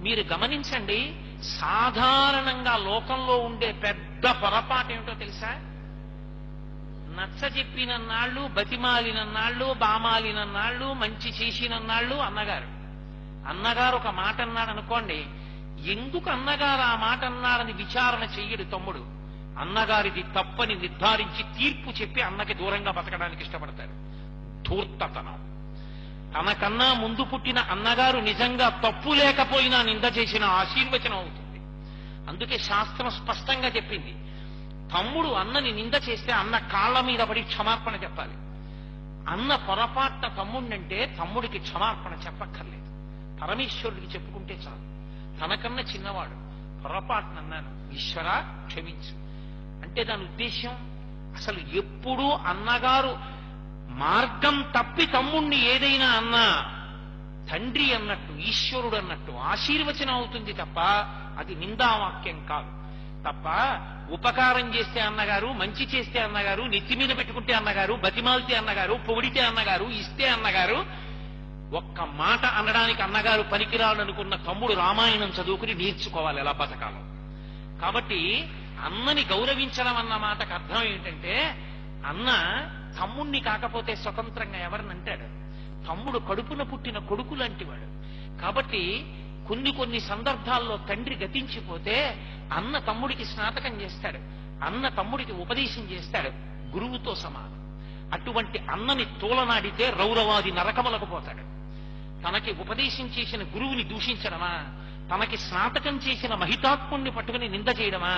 మీరు గమనించండి, సాధారణంగా లోకంలో ఉండే పెద్ద పొరపాటు ఏమిటో తెలుసా? నచ్చ చెప్పినన్నాళ్ళు, బతిమాలినన్నాళ్ళు, బామాలినన్నాళ్ళు, మంచి చేసినన్నాళ్ళు అన్నగారు ఒక మాట అన్నాడు అనుకోండి, ఎందుకు అన్నగారు ఆ మాట అన్నాడని విచారణ చెయ్యడు తమ్ముడు. అన్నగారిది తప్పని నిర్ధారించి తీర్పు చెప్పి అన్నకి దూరంగా బతకడానికి ఇష్టపడతాడు. ధూర్తతనం. తనకన్నా ముందు పుట్టిన అన్నగారు నిజంగా తప్పు లేకపోయినా నింద చేసిన ఆశీర్వచనం అవుతుంది. అందుకే శాస్త్రం స్పష్టంగా చెప్పింది, తమ్ముడు అన్నని నింద చేస్తే అన్న కాళ్ళ మీద పడి క్షమార్పణ చెప్పాలి. అన్న పొరపాటున తమ్ముడినంటే తమ్ముడికి క్షమార్పణ చెప్పక్కర్లేదు, పరమేశ్వరుడికి చెప్పుకుంటే చాలు. తనకన్నా చిన్నవాడు పొరపాటునన్నాను, ఈశ్వరా క్షమించు అంటే దాని ఉద్దేశం అసలు ఎప్పుడూ అన్నగారు మార్గం తప్పి తమ్ముణ్ణి ఏదైనా అన్నా తండ్రి అన్నట్టు, ఈశ్వరుడు అన్నట్టు ఆశీర్వచనం అవుతుంది తప్ప అది నిందావాక్యం కాదు. తప్ప ఉపకారం చేస్తే అన్నగారు, మంచి చేస్తే అన్నగారు, నెత్తి మీద పెట్టుకుంటే అన్నగారు, బతిమాలితే అన్నగారు, పొగిడితే అన్నగారు, ఇస్తే అన్నగారు, ఒక్క మాట అనడానికి అన్నగారు పనికిరాడు అనుకున్న తమ్ముడు రామాయణం చదువుకుని నేర్చుకోవాలి ఎలా బతకాలో. కాబట్టి అన్నని గౌరవించడం అన్న మాటకు అర్థం ఏంటంటే, అన్న తమ్ముణ్ణి కాకపోతే స్వతంత్రంగా ఎవరినంటాడు? తమ్ముడు కడుపున పుట్టిన కొడుకు లాంటివాడు. కాబట్టి కొన్ని సందర్భాల్లో తండ్రి గతించిపోతే అన్న తమ్ముడికి స్నాతకం చేస్తాడు, అన్న తమ్ముడికి ఉపదేశం చేస్తాడు, గురువుతో సమానం. అటువంటి అన్నని తోలనాడితే రౌరవాది నరకములకు పోతాడు. తనకి ఉపదేశం చేసిన గురువుని దూషించడమా, తనకి స్నాతకం చేసిన మహితాత్ముణ్ణి పట్టుకుని నింద చేయడమా,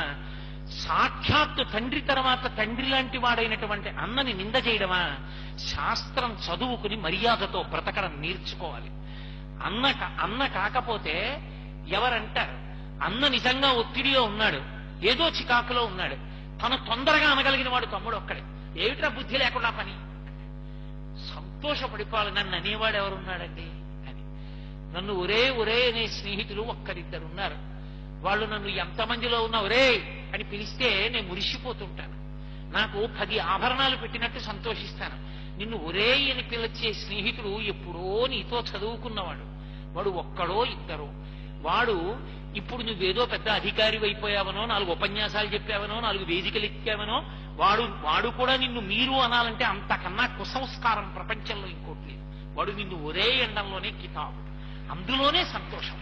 సాక్షాత్తు తండ్రి తర్వాత తండ్రి లాంటి వాడైనటువంటి అన్నని నింద చేయడమా? శాస్త్రం చదువుకుని మర్యాదతో బ్రతకడం నేర్చుకోవాలి. అన్న కాకపోతే ఎవరంటారు? అన్న నిజంగా ఒత్తిడిలో ఉన్నాడు, ఏదో చికాకులో ఉన్నాడు, తను తొందరగా అనగలిగిన వాడు తమ్ముడు ఒక్కడే. ఏమిట్రా బుద్ధి లేకుండా పని, సంతోషపడిపోవాలి. నన్ను అనేవాడు ఎవరున్నాడండి అని. నన్ను ఒరే అనే స్నేహితులు ఒక్కరిద్దరున్నారు. వాళ్ళు నన్ను ఎంతమందిలో ఉన్నా ఒరే అని పిలిస్తే నేను మురిసిపోతుంటాను. నాకు 10 ఆభరణాలు పెట్టినట్టు సంతోషిస్తాను. నిన్ను ఒరే అని పిలిచే స్నేహితుడు ఎప్పుడో నీతో చదువుకున్నవాడు, వాడు ఒక్కడో ఇద్దరో. వాడు ఇప్పుడు నువ్వేదో పెద్ద అధికారి అయిపోయావనో, 4 ఉపన్యాసాలు చెప్పావనో, 4 వేదికలు ఎక్కావనో, వాడు కూడా నిన్ను మీరు అనాలంటే అంతకన్నా కుసంస్కారం ప్రపంచంలో ఇంకోటి లేదు. వాడు నిన్ను ఒరే ఎండంలోనే కితాబు, అందులోనే సంతోషం.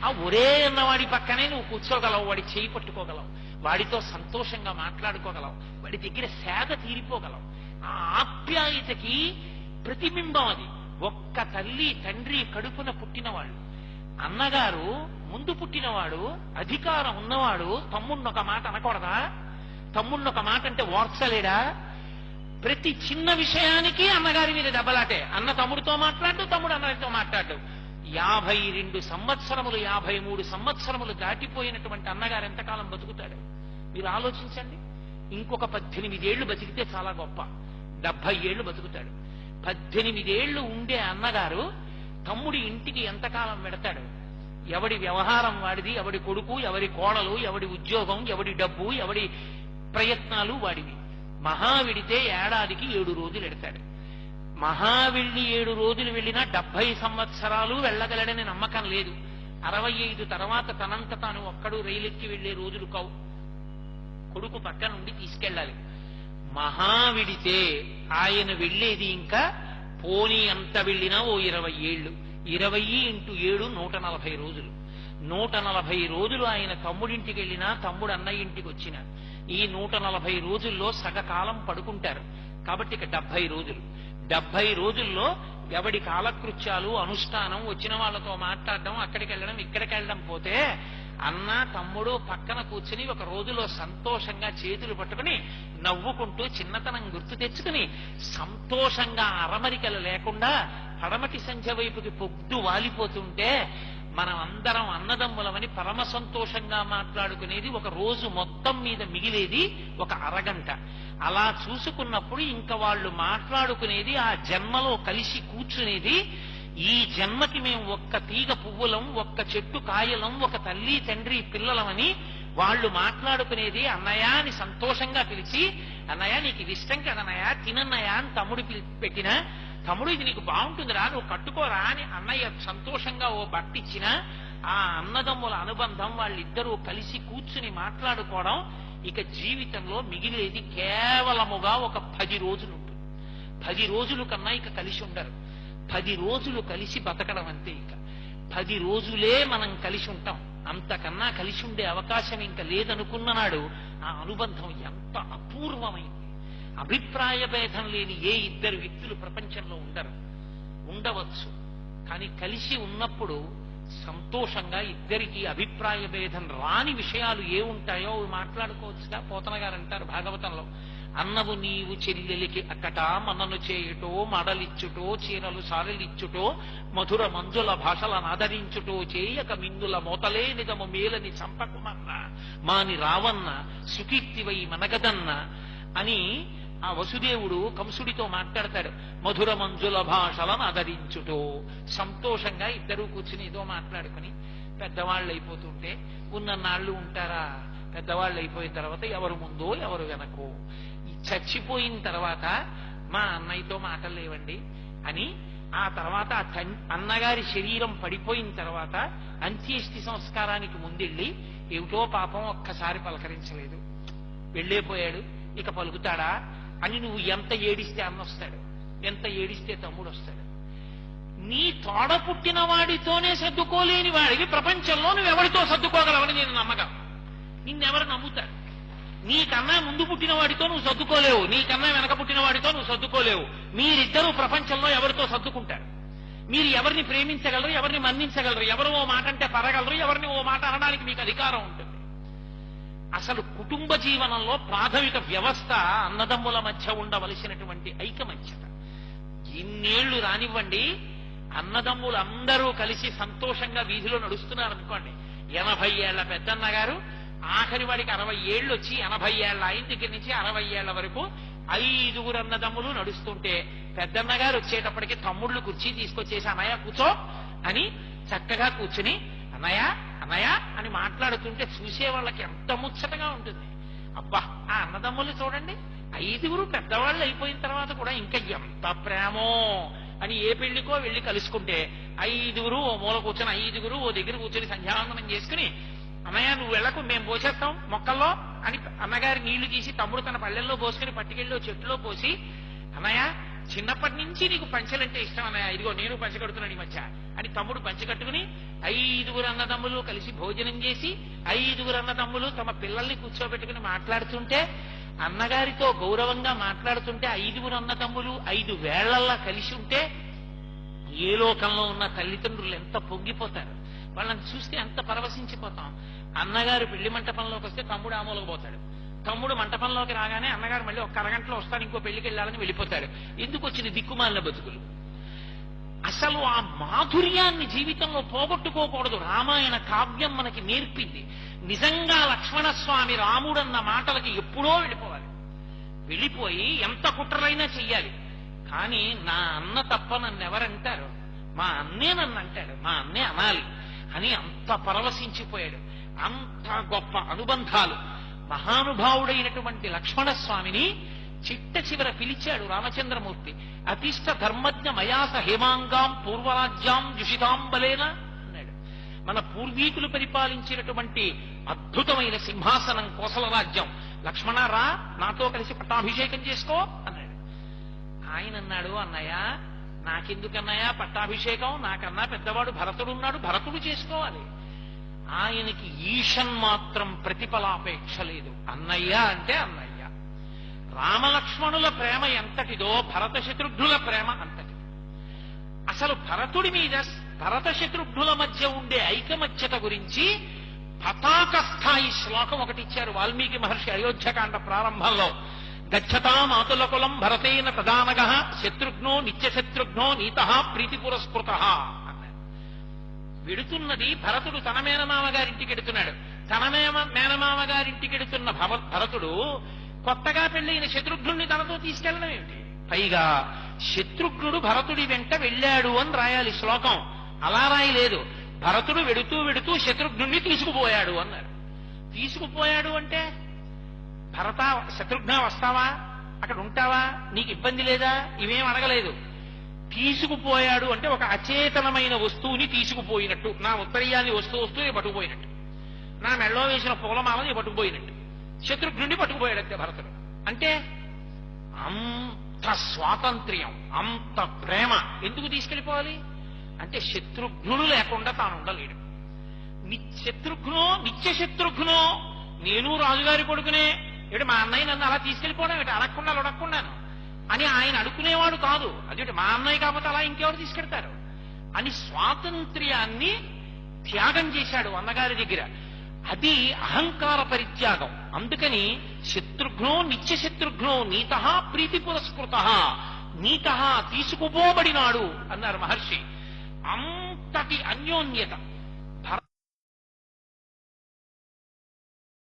ఆ ఒరే అన్నవాడి పక్కనే నువ్వు కూర్చోగలవు, వాడి చేయి పట్టుకోగలవు, వాడితో సంతోషంగా మాట్లాడుకోగలవు, వాడి దగ్గర సేద తీరిపోగలవు. ఆ ఆప్యాయతకి ప్రతిబింబం అది. ఒక్క తల్లి తండ్రి కడుపున పుట్టినవాళ్ళు. అన్నగారు ముందు పుట్టినవాడు, అధికారం ఉన్నవాడు తమ్ముడిని ఒక మాట అనకూడదా? తమ్ముడిని ఒక మాట అంటే ఓర్చలేడా? ప్రతి చిన్న విషయానికి అన్నగారి మీద దెబ్బలాటే. అన్న తమ్ముడితో మాట్లాడు, తమ్ముడు అన్నగారితో మాట్లాడు. 52 సంవత్సరములు 53 సంవత్సరములు దాటిపోయినటువంటి అన్నగారు ఎంతకాలం బతుకుతాడు మీరు ఆలోచించండి. ఇంకొక 18 ఏళ్లు బతికితే చాలా గొప్ప, 70 ఏళ్లు బతుకుతాడు. 18 ఏళ్లు ఉండే అన్నగారు తమ్ముడి ఇంటికి ఎంతకాలం పెడతాడు? ఎవడి వ్యవహారం వాడిది, ఎవడి కొడుకు, ఎవడి కోడలు, ఎవడి ఉద్యోగం, ఎవడి డబ్బు, ఎవడి ప్రయత్నాలు వాడివి. మహావిడితే ఏడాదికి 7 రోజులు ఎడతాడు. మహావిళ్ళి 7 రోజులు వెళ్ళినా 70 సంవత్సరాలు వెళ్ళగలడని నమ్మకం లేదు. 65 తర్వాత తనంత తాను ఒక్కడు రైలెక్కి వెళ్లే రోజులు కావు, కొడుకు పక్క నుండి తీసుకెళ్ళాలి. మహావిడితే ఆయన వెళ్ళేది ఇంకా పోనీ అంత వెళ్ళినా ఓ 20 ఏళ్లు. 20 × 7 140 రోజులు. 140 రోజులు ఆయన తమ్ముడింటికి వెళ్ళినా, తమ్ముడు అన్నయ్య ఇంటికి వచ్చినా, ఈ 140 రోజుల్లో సగకాలం పడుకుంటారు. కాబట్టి ఇక 70 రోజులు. 70 రోజుల్లో ఎవడి కాలకృత్యాలు, అనుష్ఠానం, వచ్చిన వాళ్ళతో మాట్లాడడం, అక్కడికి వెళ్ళడం, ఇక్కడికి వెళ్ళడం పోతే అన్న తమ్ముడు పక్కన కూర్చుని ఒక రోజులో సంతోషంగా చేతులు పట్టుకుని నవ్వుకుంటూ చిన్నతనం గుర్తు తెచ్చుకుని సంతోషంగా అరమరికలు లేకుండా పడమటి సంధ్య వైపుకి పొద్దు వాలిపోతుంటే మనం అందరం అన్నదమ్ములమని పరమ సంతోషంగా మాట్లాడుకునేది ఒక రోజు మొత్తం మీద మిగిలేది ఒక అరగంట. అలా చూసుకున్నప్పుడు ఇంకా వాళ్ళు మాట్లాడుకునేది, ఆ జన్మలో కలిసి కూర్చునేది, ఈ జన్మకి మేము ఒక్క తీగ పువ్వులం, ఒక్క చెట్టు కాయలం, ఒక తల్లి తండ్రి పిల్లలమని వాళ్ళు మాట్లాడుకునేది. అన్నయ్య అని సంతోషంగా పిలిచి, అన్నయ్య నీకు ఇది ఇష్టం కదన్నయ్య తినన్నయ్య అని తమ్ముడు పెట్టినా తమ్ముడు ఇది నీకు బాగుంటుందిరా, నువ్వు కట్టుకోరా అని అన్నయ్య సంతోషంగా ఓ బట్ట ఇచ్చినా ఆ అన్నదమ్ముల అనుబంధం, వాళ్ళిద్దరూ కలిసి కూర్చుని మాట్లాడుకోవడం ఇక జీవితంలో మిగిలేది కేవలముగా ఒక 10 రోజులు ఉంటుంది. 10 రోజుల కన్నా ఇక కలిసి ఉండరు. 10 రోజులు కలిసి బతకడం అంతే. ఇక 10 రోజులే మనం కలిసి ఉంటాం, అంతకన్నా కలిసి ఉండే అవకాశం ఇంకా లేదనుకున్ననాడు ఆ అనుబంధం ఎంత అపూర్వమైంది. అభిప్రాయ భేదం లేని ఏ ఇద్దరు వ్యక్తులు ప్రపంచంలో ఉండవచ్చు, కానీ కలిసి ఉన్నప్పుడు సంతోషంగా ఇద్దరికి అభిప్రాయ భేదం రాని విషయాలు ఏ ఉంటాయో అవి మాట్లాడుకోవచ్చుగా. పోతన గారు అంటారు భాగవతంలో, అన్నవు నీవు చెల్లెలికి అక్కట మనను చేయుటో, మడలిచ్చుటో, చీరలు సారలిచ్చుటో, మధుర మంజుల భాషలను ఆదరించుటో, చేయక మిందుల మోతలే నిజము మేలని చంపకుమన్న మాని రావన్న సుకీర్తివై మనగదన్న అని ఆ వసుదేవుడు కంసుడితో మాట్లాడతాడు. మధుర మంజుల భాషలను ఆదరించుటో, సంతోషంగా ఇద్దరూ కూర్చుని ఏదో మాట్లాడుకుని పెద్దవాళ్ళు అయిపోతుంటే ఉన్నన్నాళ్ళు ఉంటారా? పెద్దవాళ్ళు అయిపోయిన తర్వాత ఎవరు ముందో ఎవరు వెనకో, చచ్చిపోయిన తర్వాత మా అన్నయ్యతో మాటలు లేవండి అని ఆ తర్వాత అన్నగారి శరీరం పడిపోయిన తర్వాత అంత్యేష్టి సంస్కారానికి ముందెళ్ళి ఏమిటో పాపం ఒక్కసారి పలకరించలేదు, వెళ్ళేపోయాడు, ఇక పలుకుతాడా అని నువ్వు ఎంత ఏడిస్తే అన్న వస్తాడు, ఎంత ఏడిస్తే తమ్ముడు వస్తాడు. నీ తోడ పుట్టిన వాడితోనే సర్దుకోలేని వాడివి ప్రపంచంలో నువ్వెవరితో సర్దుకోగలవని నేను నమ్మగలను. నిన్నెవరు నమ్ముతాడు? నీకన్నా ముందు పుట్టిన వాడితో నువ్వు సర్దుకోలేవు, నీకన్నా వెనక పుట్టిన వాడితో నువ్వు సర్దుకోలేవు. మీరిద్దరూ ప్రపంచంలో ఎవరితో సర్దుకుంటారు? మీరు ఎవరిని ప్రేమించగలరు, ఎవరిని మన్నించగలరు, ఎవరు ఓ మాట అంటే పరగలరు, ఎవరిని ఓ మాట అనడానికి మీకు అధికారం ఉంటుంది. అసలు కుటుంబ జీవనంలో ప్రాథమిక వ్యవస్థ అన్నదమ్ముల మధ్య ఉండవలసినటువంటి ఐకమత్యత. ఇన్నేళ్లు రానివ్వండి, అన్నదమ్ములు అందరూ కలిసి సంతోషంగా వీధిలో నడుస్తున్నారనుకోండి, 80 ఏళ్ల పెద్దన్న గారు ఆఖరి వాడికి 60 ఏళ్ళు వచ్చి 80 ఏళ్ల ఆయన దగ్గర నుంచి 60 ఏళ్ల వరకు 5 అన్నదమ్ములు నడుస్తుంటే పెద్దన్న గారు వచ్చేటప్పటికి తమ్ముళ్ళు కుర్చీ తీసుకొచ్చేసి అన్నయ్య కూర్చో అని చక్కగా కూర్చుని అన్నయ్య అన్నయ్య అని మాట్లాడుతుంటే చూసే వాళ్ళకి ఎంత ముచ్చటగా ఉంటుంది. అబ్బా, ఆ అన్నదమ్ములు చూడండి, 5 పెద్దవాళ్ళు అయిపోయిన తర్వాత కూడా ఇంకా ఎంత ప్రేమో అని ఏ పెళ్లికో వెళ్ళి కలుసుకుంటే 5 ఓ మూల కూర్చొని 5 ఓ దగ్గర కూర్చొని సంధ్యావందనం చేసుకుని అన్నయ్య నువ్వు వెళ్ళకు, మేము పోసేస్తాం మొక్కల్లో అని అన్నగారి నీళ్లు తీసి తమ్ముడు తన పళ్ళెల్లో పోసుకుని పట్టుకెళ్ళి చెట్టులో పోసి, అన్నయ్య చిన్నప్పటి నుంచి నీకు పంచెలంటే ఇష్టం అన్నయ్య, ఇదిగో నేను పంచె కడుతున్నాను ఈ మధ్య అని తమ్ముడు పంచె కట్టుకుని 5 అన్నదమ్ములు కలిసి భోజనం చేసి 5 అన్నదమ్ములు తమ పిల్లల్ని కూర్చోబెట్టుకుని మాట్లాడుతుంటే, అన్నగారితో గౌరవంగా మాట్లాడుతుంటే 5 అన్నదమ్ములు 5 వేళ్లల్లా కలిసి ఉంటే ఏ లోకంలో ఉన్న తల్లిదండ్రులు ఎంత పొంగిపోతారు, వాళ్ళని చూస్తే ఎంత పరవశించిపోతాం. అన్నగారు పెళ్లి మంటపంలోకి వస్తే తమ్ముడు ఆమూలకు పోతాడు, తమ్ముడు మంటపంలోకి రాగానే అన్నగారు మళ్ళీ ఒక్క అరగంటలో వస్తాను ఇంకో పెళ్లికి వెళ్ళాలని వెళ్ళిపోతాడు. ఎందుకు వచ్చిన దిక్కుమాలిన బతుకులు? అసలు ఆ మాధుర్యాన్ని జీవితంలో పోగొట్టుకోకూడదు. రామాయణ కావ్యం మనకి నేర్పింది. నిజంగా లక్ష్మణస్వామి రాముడన్న మాటలకి ఎప్పుడో వెళ్ళిపోవాలి, వెళ్ళిపోయి ఎంత కుట్రలైనా చెయ్యాలి. కానీ నా అన్న తప్ప నన్ను ఎవరంటారు? మా అన్నే నన్ను అంటాడు, మా అన్నే అనాలి అని అంత పరవశించిపోయాడు. అంత గొప్ప అనుబంధాలు. మహానుభావుడైనటువంటి లక్ష్మణస్వామిని చిట్ట చివర పిలిచాడు రామచంద్రమూర్తి. అతిష్ట ధర్మజ్ఞ మయాస హేమాంగాం పూర్వరాజ్యాం జుషితాంబలేన అన్నాడు. మన పూర్వీకులు పరిపాలించినటువంటి అద్భుతమైన సింహాసనం కోసల రాజ్యం, లక్ష్మణ రా నాతో కలిసి పట్టాభిషేకం చేసుకో అన్నాడు. ఆయన అన్నాడు, అన్నయ్య నాకెందుకన్నయ్య పట్టాభిషేకం, నాకన్నా పెద్దవాడు భరతుడున్నాడు, భరతుడు చేసుకోవాలి. ఆయనకి ఈషన్ మాత్రం ప్రతిఫలాపేక్ష లేదు. అన్నయ్య అంటే అన్నయ్య. రామలక్ష్మణుల ప్రేమ ఎంతటిదో భరత శత్రుఘ్నుల ప్రేమ అంతటి. అసలు భరతుడి మీద భరత శత్రుఘ్నుల మధ్య ఉండే ఐకమత్యత గురించి పతాక స్థాయి శ్లోకం ఒకటి ఇచ్చారు వాల్మీకి మహర్షి అయోధ్యకాండ ప్రారంభంలో. గచ్చతాం ఆతుల కులం భరతేన తదానగ శత్రుఘ్నో నిత్యశత్రుఘ్నో నీత ప్రీతి పురస్కృత అన్నారు. వెడుతున్నది భరతుడు తన మేనమామ గారింటికి ఎడుతున్నాడు. తన మేనమామ గారింటికి ఎడుతున్న భరతుడు కొత్తగా పెళ్లైన శత్రుఘ్నుడిని తనతో తీసుకెళ్లడం ఏమిటి? పైగా శత్రుఘ్నుడు భరతుడి వెంట వెళ్ళాడు అని రాయాలి శ్లోకం. అలా రాయలేదు. భరతుడు వెడుతూ వెడుతూ శత్రుఘ్నుడిని తీసుకుపోయాడు అన్నారు. తీసుకుపోయాడు అంటే శత్రుఘ్న వస్తావా, అక్కడ ఉంటావా, నీకు ఇబ్బంది లేదా, ఇవేం అడగలేదు. తీసుకుపోయాడు అంటే ఒక అచేతనమైన వస్తువుని తీసుకుపోయినట్టు, నా ఉత్తరీయాన్ని వస్తువుని పట్టుకుపోయినట్టు, నా మెళ్ళో వేసిన పూలమాలని పట్టుకుపోయినట్టు, శత్రుఘ్నుడిని పట్టుకుపోయాడంతే భరతుడు. అంటే అంత స్వాతంత్ర్యం, అంత ప్రేమ. ఎందుకు తీసుకెళ్ళిపోవాలి అంటే శత్రుఘ్నుడు లేకుండా తాను ఉండలేడు. నిత్య శత్రుఘ్నో, నేను రాజుగారి కొడుకునే, ఏమిటి మా అన్నయ్య నన్ను అలా తీసుకెళ్ళిపోవడం ఏమిటి, అడగకుండాను అని ఆయన అడుకునేవాడు కాదు. అదేంటి మా అన్నయ్య కాకపోతే అలా ఇంకెవరు తీసుకెడతారు అని స్వాతంత్ర్యాన్ని త్యాగం చేశాడు అన్నగారి దగ్గర. అది అహంకార పరిత్యాగం. అందుకని శత్రుఘ్నో నిత్య శత్రుఘ్నో నీత ప్రీతి పురస్కృత, నీత తీసుకుపోబడినాడు అన్నారు మహర్షి. అంతటి అన్యోన్యత.